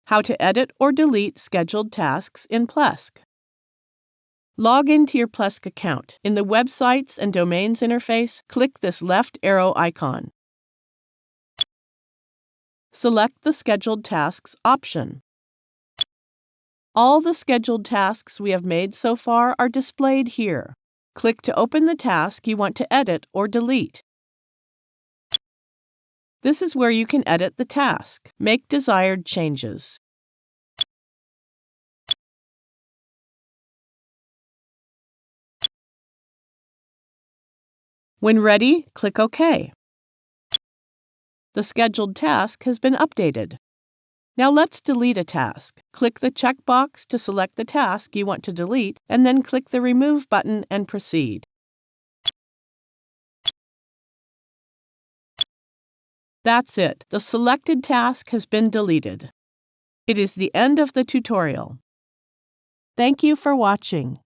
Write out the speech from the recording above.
How to edit or delete scheduled tasks in Plesk. Log into your Plesk account. In the Websites and Domains interface, click this left arrow icon. Select the Scheduled Tasks option. All the scheduled tasks we have made so far are displayed here. Click to open the task you want to edit or delete. This is where you can edit the task. Make desired changes. When ready, click OK. The scheduled task has been updated. Now let's delete a task. Click the checkbox to select the task you want to delete, and then click the Remove button and proceed. That's it. The selected task has been deleted. It is the end of the tutorial. Thank you for watching.